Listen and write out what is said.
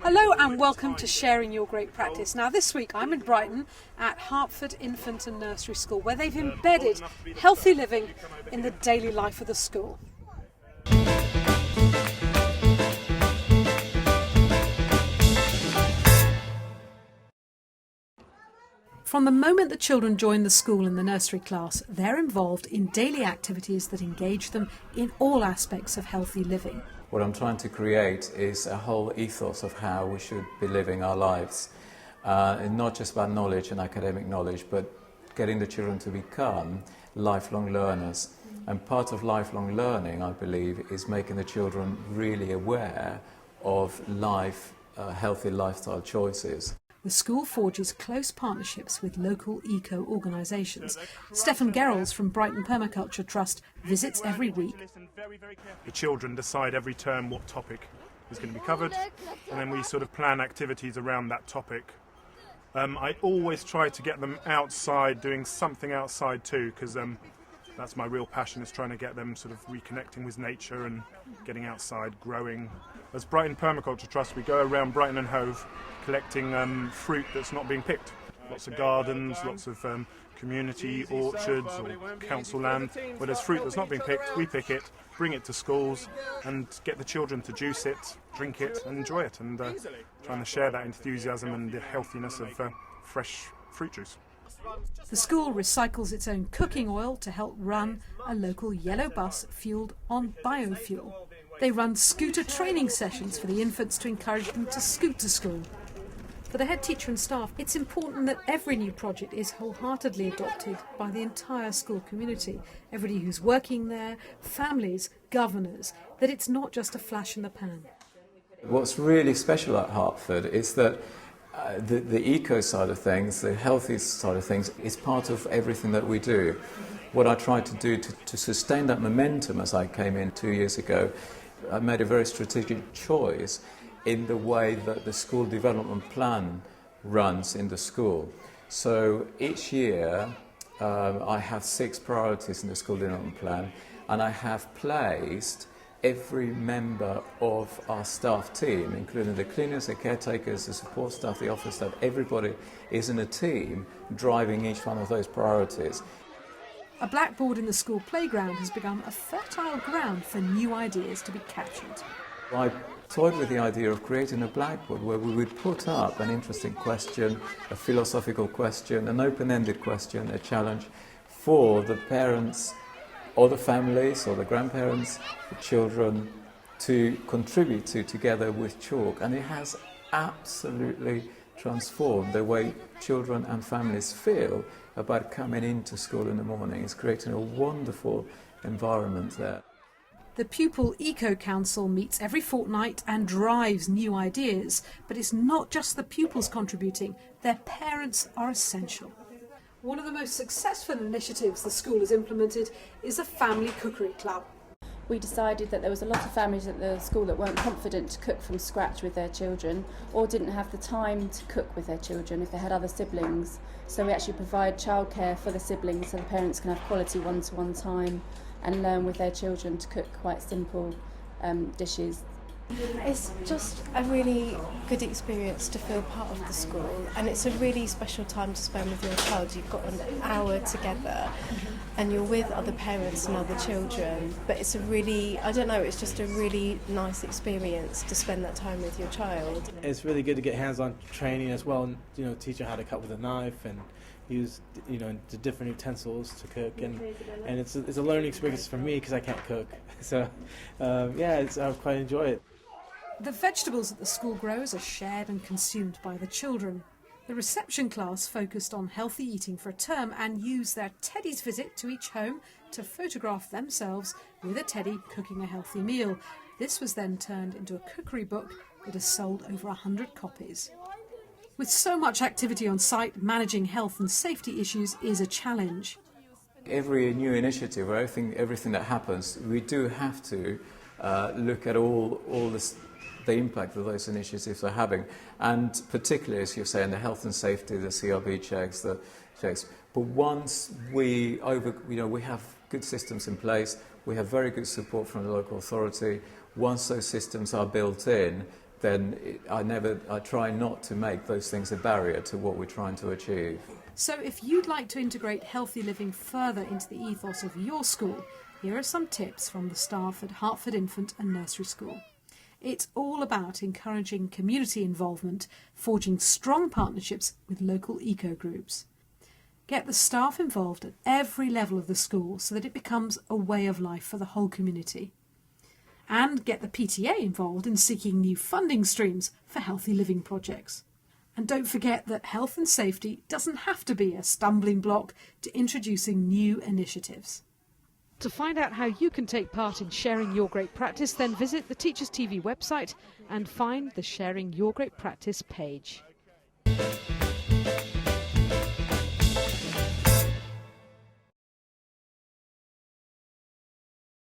Hello and welcome to Sharing Your Great Practice. Now this week I'm in Brighton at Hertford Infant and Nursery School, where they've embedded healthy living in the daily life of the school. From the moment the children join the school in the nursery class, they're involved in daily activities that engage them in all aspects of healthy living. What I'm trying to create is a whole ethos of how we should be living our lives. And not just about knowledge and academic knowledge, but getting the children to become lifelong learners. And part of lifelong learning, I believe, is making the children really aware of life, healthy lifestyle choices. The school forges close partnerships with local eco-organisations. Stefan Gerrels from Brighton Permaculture Trust visits every week. The children decide every term what topic is going to be covered, and then we sort of plan activities around that topic. I always try to get them outside, doing something outside too, because that's my real passion, is trying to get them sort of reconnecting with nature and getting outside, growing. As Brighton Permaculture Trust, we go around Brighton and Hove collecting fruit that's not being picked. Lots of gardens, lots of community orchards or council land where there's fruit that's not being picked. We pick it, bring it to schools and get the children to juice it, drink it and enjoy it, and trying to share that enthusiasm and the healthiness of fresh fruit juice. The school recycles its own cooking oil to help run a local yellow bus fuelled on biofuel. They run scooter training sessions for the infants to encourage them to scoot to school. For the head teacher and staff, it's important that every new project is wholeheartedly adopted by the entire school community, everybody who's working there, families, governors, that it's not just a flash in the pan. What's really special at Hertford is that the eco side of things, the healthy side of things, is part of everything that we do. What I tried to do to sustain that momentum as I came in 2 years ago, I made a very strategic choice in the way that the school development plan runs in the school. So each year I have 6 priorities in the school development plan, and I have placed every member of our staff team, including the cleaners, the caretakers, the support staff, the office staff, everybody is in a team driving each one of those priorities. A blackboard in the school playground has become a fertile ground for new ideas to be captured. I toyed with the idea of creating a blackboard where we would put up an interesting question, a philosophical question, an open-ended question, a challenge for the parents or the families or the grandparents, the children to contribute to together with chalk. And it has absolutely transformed the way children and families feel about coming into school in the morning. It's creating a wonderful environment there. The Pupil Eco Council meets every fortnight and drives new ideas, but it's not just the pupils contributing, their parents are essential. One of the most successful initiatives the school has implemented is a family cookery club. We decided that there was a lot of families at the school that weren't confident to cook from scratch with their children, or didn't have the time to cook with their children if they had other siblings. So we actually provide childcare for the siblings so the parents can have quality one-to-one time and learn with their children to cook quite simple dishes. It's just a really good experience to feel part of the school, and it's a really special time to spend with your child. You've got an hour together and you're with other parents and other children, but it's a really, I don't know, it's just a really nice experience to spend that time with your child. It's really good to get hands-on training as well, and teaching how to cut with a knife and use the different utensils to cook, and it's a learning experience for me because I can't cook. So I quite enjoy it. The vegetables that the school grows are shared and consumed by the children. The reception class focused on healthy eating for a term and used their Teddy's visit to each home to photograph themselves with a teddy cooking a healthy meal. This was then turned into a cookery book that has sold over 100 copies. With so much activity on site, managing health and safety issues is a challenge. Every new initiative or everything that happens, we do have to look at all the impact that those initiatives are having, and particularly, as you're saying, the health and safety, the CRB checks, the checks. But once we have good systems in place, we have very good support from the local authority. Once those systems are built in, then I try not to make those things a barrier to what we're trying to achieve. So if you'd like to integrate healthy living further into the ethos of your school, here are some tips from the staff at Hertford Infant and Nursery School. It's all about encouraging community involvement, forging strong partnerships with local eco-groups. Get the staff involved at every level of the school so that it becomes a way of life for the whole community. And get the PTA involved in seeking new funding streams for healthy living projects. And don't forget that health and safety doesn't have to be a stumbling block to introducing new initiatives. To find out how you can take part in sharing your great practice, then visit the Teachers TV website and find the Sharing Your Great Practice page.